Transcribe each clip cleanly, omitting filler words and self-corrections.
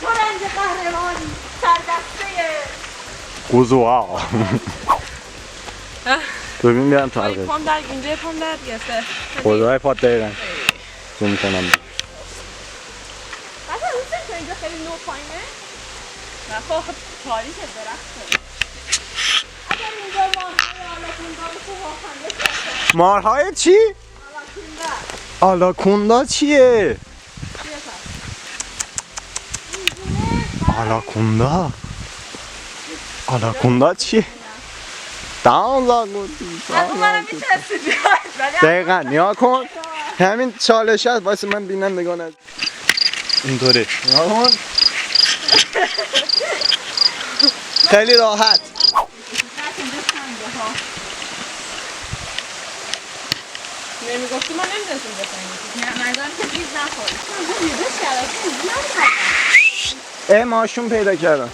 تو رنج قهرمانی سردسته قوزوها. ببین بیارم تو حلقه. پام در اینجا پام در گرفته. خدای پات دقیقا زوم میکنم. بعد روزه تو اینجا خیلی نو پایینه. نه خب تاریخ درخته. اگر اینجا مارهای آلاکوندا تو واقعا مارهای چی؟ آلاکوندا چیه؟ آلاکوندا؟ آلاکوندا چیه؟ منم میترسید دقیقا نیا کن همین چالش هست واسه من بینندگان از اینطوره نیا کن خیلی راحت نمیگفتی ما نمیدونستیم بسنگیم نه مردان که بیز نخورد ماشون پیدا کردم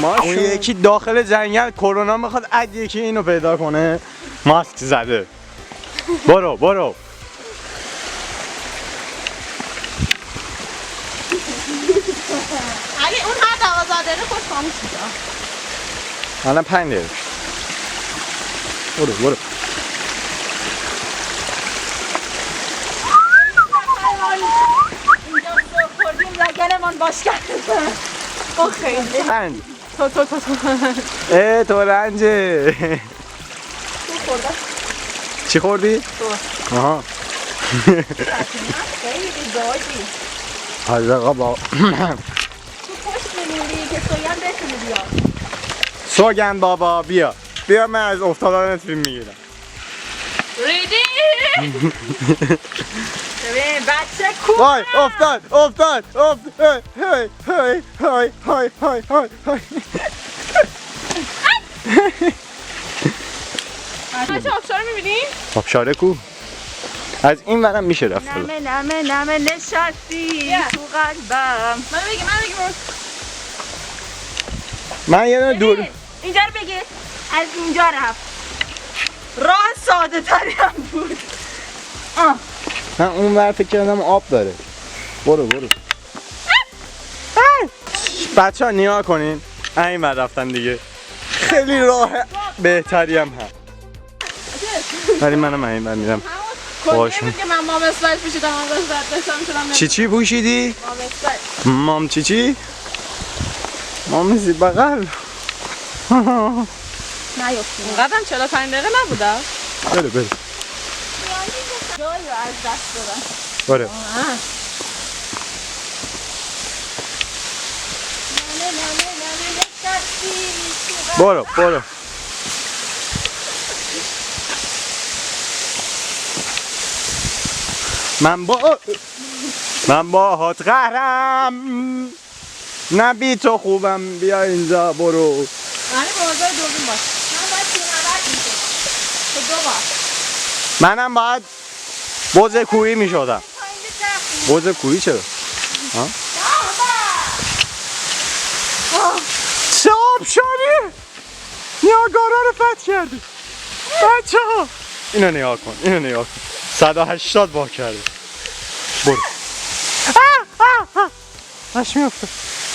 اون یکی داخل جنگل کرونا میخواد اد یکی اینو پیدا کنه ماسک زده برو برو اگه اون هر 12 دقیقه خوش خاموش میشه الان 5 دقیقه برو برو اینجا سر خوردیم لگنمان باش کردن او خیلی رنج تو تو رنجه خورده چی خوردی؟ آها خیلی دادی حاضر آقا با تو پشت میمونی که سوگن بتونه بیاد سوگن بابا بیا بیا من از افتادانت فیلم میگیرم ریدی ببین بچه کو وای افتاد های های های های های های های بچه آبشار رو میبینی؟ آبشاره کو؟ از این ورم میشه رفت نمه نشستی تو قلبم من بگی من یه دونه دور اینجا رو بگیر از اینجا رفت راه ساده تری هم بود من اون ور فکر کردم آب داره برو بچه ها نیا کنین این ور رفتن دیگه خیلی راه بهتری هم هست ولی منم این ور میرم باشون که من مام اسفل پوشیدم شدم چی پوشیدی؟ مام اسفل مام چی؟ مام زی بغل نیفتیم اونقدرم 45 دقیقه نبودم بره جایی رو از دست دادن بره برو من با هات قهرم نه بی تو خوبم بیا اینجا برو یعنی بازار دوم باش من باید تونبت میشه تو دو بار منم باید بوز کوهی می شدم بوز کوهی چرا؟ چه آبشاری؟ نیاگارا رو فتح کردی بچه ها اینو نگاه کن 180 بار کرده برو هش می افته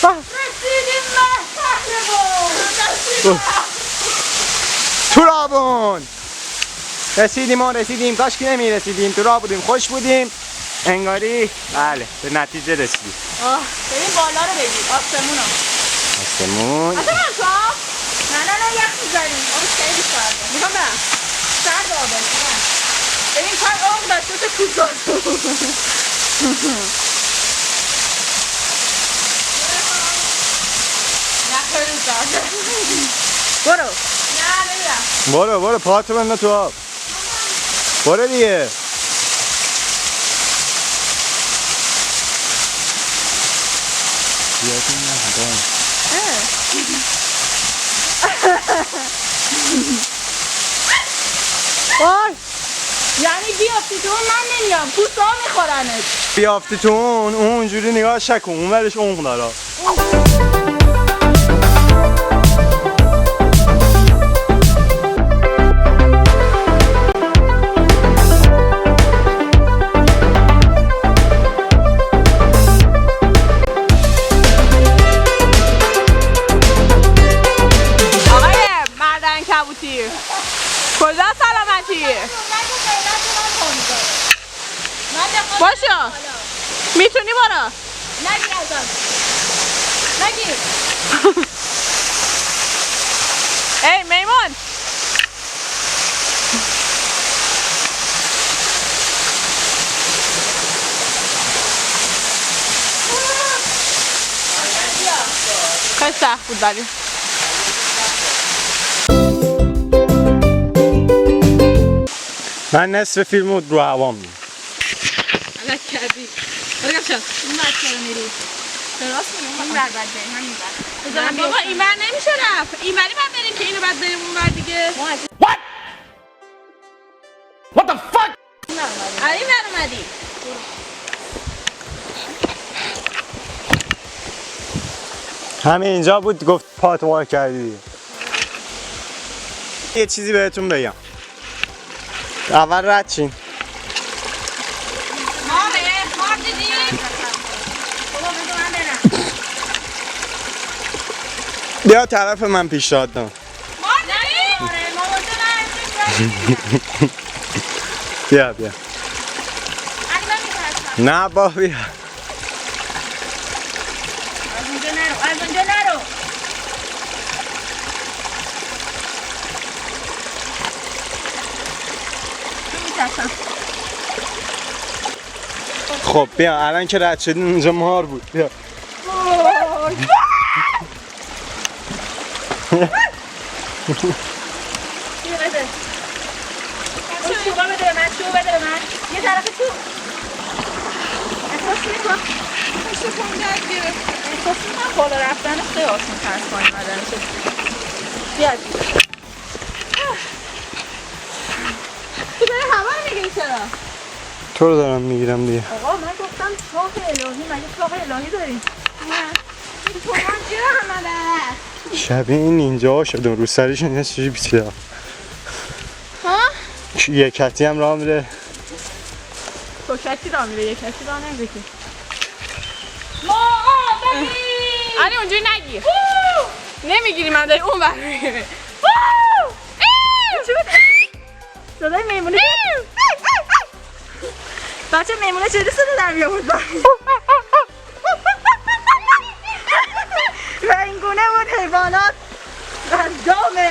رسیدیم محترمون تو را بون رسیدیم کاش که نمی رسیدیم تو را بودیم خوش بودیم انگاری بله به نتیجه رسیدیم بریم بالا رو بگیر آسمون نه یخ میزنیم آب خیلی سرده میخوام برم سرد آبه ببین کار آب دستت کوزاد نه خیلی سرده برو نه نمیرم برو پاتو بنده تو آب برو دیگه یعنی بیافتی تو من نمیام پوستا میخورنت بیافتی تو اونجوری نگاه شکن اون ورش اون داره کجا سلامتی؟ باشو میتونی برو نگیر ازم نگیر ای میمون خیلی سخت بود ولی من نصف فیلم رو هوام میدم. غلط کردی برگم شد این بر چرا میری؟ راست میگم این بر بد بریم همین بر نه بابا این بر نمیشه رفت این بری باید بریم که اینو بعد بریم اون بر دیگه What the fuck؟ این بر اومدی همه اینجا بود گفت پاتو وار کردی. یه چیزی بهتون بگم. اول رد چین. مار دیدی؟ بابا بگو من برم بیا طرف من پیشنهاد دادم. مار دیدی؟ مامان تو بیا بیا. علی من میترسم نه با بیا. از اونجا نرو از اونجا نرو میترسم خب بیا الان که رد شدیم اونجا مار بود. بیا. چوبا بده به من چوب بده به من یه طرف چوب احساس میکنم احساس میکنم بالا رفتنش خیلی آسان تر از پایین اومدنشه بیا تو داری هوا رو میگیری چرا؟ تو رو دارم میگیرم دیگه. آقا من گفتم چاه الهی مگه چاه الهی داریم نه این تو من چرا همه شبیه این نینجا شد رو سریشون یه چیزی بیچیده. ها؟ یه کتی هم راه میره. تو کسی را میره یک کسی را نمیره که بگیر علی اونجوری نگیر نمیگیری من داری اون بر میگیری صدای میمونه بچه میمونه چه صدا در میامود و این گونه بود حیوانات و دامه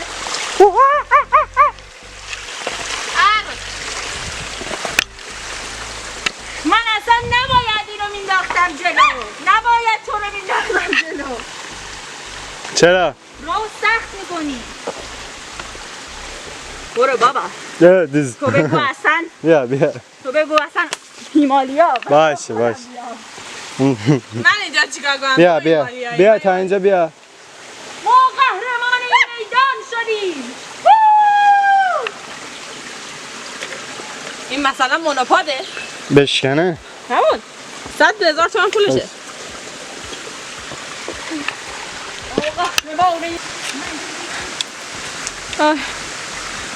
من اصلا نباید اینو مینداختم جلو نباید تو رو مینداختم جلو چرا؟ راو سخت میکنی برو بابا دیز. تو بگو اصلا بیا تو بگو اصلا هیمالیا باشه من اینجا چیکار کنم بیا تا اینجا بیا. ما قهرمان میدان شدیم این مثلا مونوپاده بشکنه همون 100,000 تومن پولشه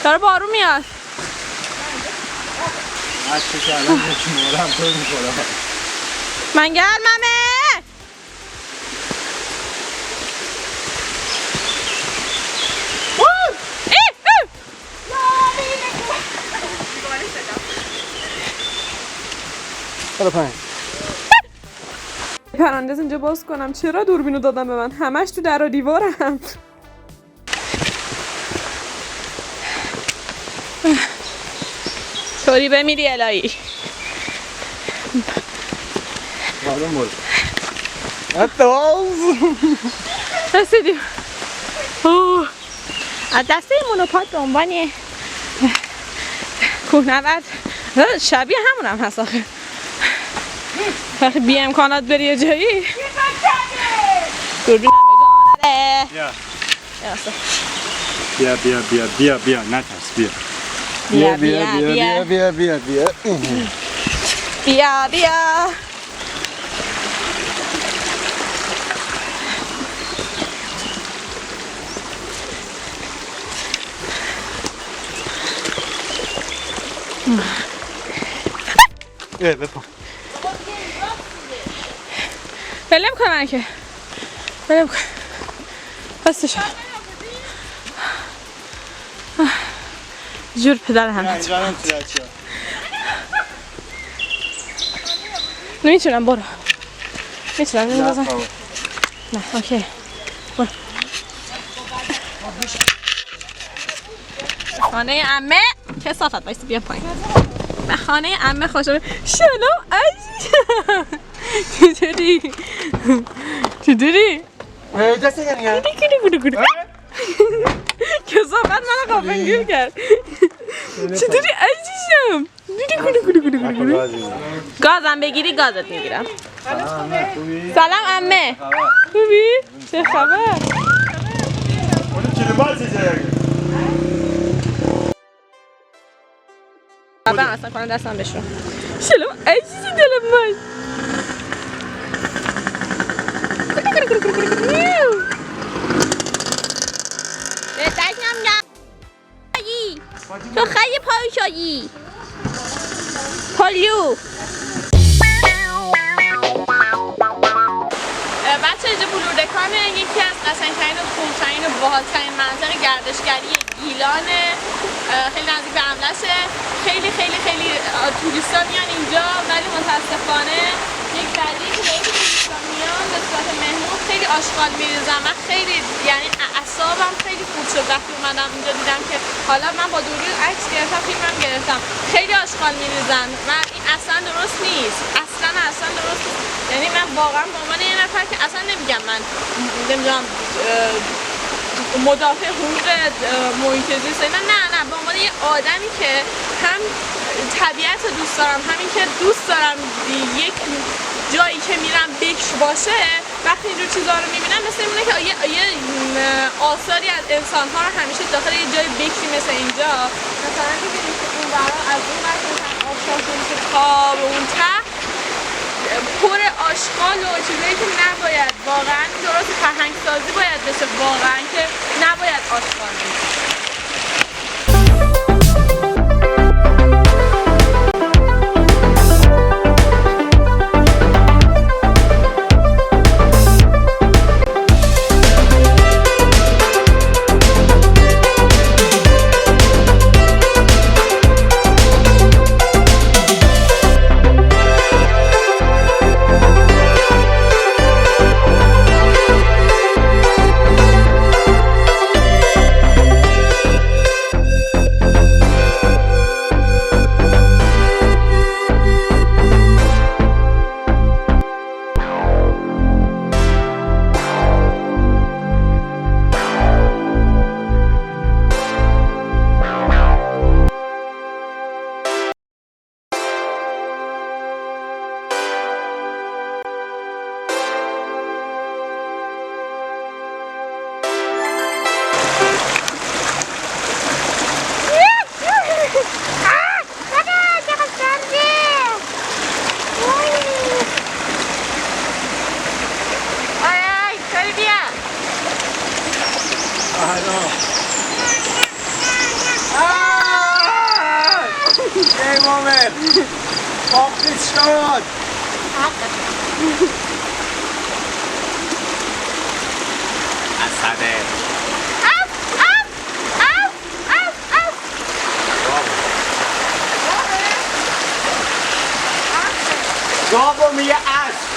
داره بارون میاد من گرممه برو پایین. پرندز اینجا باز کنم چرا دوربینو دادم به من همش تو در و دیوارم طوری بمیری الهی بارون بود. اتواز. رسیدیم از دسته مونوپاد به عنوان کوهنورد شبیه همون هم هست آخه وقتی بی امکانات بری یه جایی دوربین هم بگانه بیا نترس بیا بیا بپا بلم کن من که بلم کن بسته شد جور پدر هم نمیتونم برو میتونم نمیدازم نه اوکی برو خانه عمه کسافت بایستی بیا پایین به خانه عمه خوش آمدید سلام عزیزم چطوری؟ چطوری؟ دست کنیم کسافت منو قافنگیر کرد چطوری عزیزم؟ گازم بگیری گازت میگیرم سلام عمه خوبی؟ چه خبر؟ بابا اصلا کنم دستم بشون سلام عزیزی دلم من بهتش نمیگم تو خیلی پایشایی پالیو بچه اینجا بلوردکانه یکی از قشنگ‌ترین و خوب‌ترین و باحال‌ترین مناطق گردشگری گیلانه خیلی نزدیک به حملشه خیلی خیلی خیلی توریستا میان اینجا ولی متاسفانه یک دلیلی که به توریستا میان به صورت مهمون خیلی آشغال میریزن من خیلی یعنی اعصابم خیلی خورد شد وقتی اومدم اینجا دیدم که حالا من با دوربین عکس گرفتم فیلمم گرفتم خیلی آشغال میریزن من این اصلا درست نیست اصلا درست نیست یعنی من واقعا به عنوان یه نفر که اصلا نمیگم من نمیدونم مدافع حقوق محیط زیست نه به عنوان یه آدمی که هم طبیعت رو دوست دارم همین که دوست دارم یک جایی که میرم بکر باشه وقتی اینجور چیزا رو میبینم مثل اینه که یه آثاری از انسان‌ها رو همیشه داخل یه جای بکری مثل اینجا مثلا می‌بینید که اون برا از اون ور مثلا آبشار که تا به اون ته پر آشغال و چیزایی که نباید واقعا درست فرهنگ‌سازی باید بشه واقعا که نباید آشغال بشه گاو میگه اسب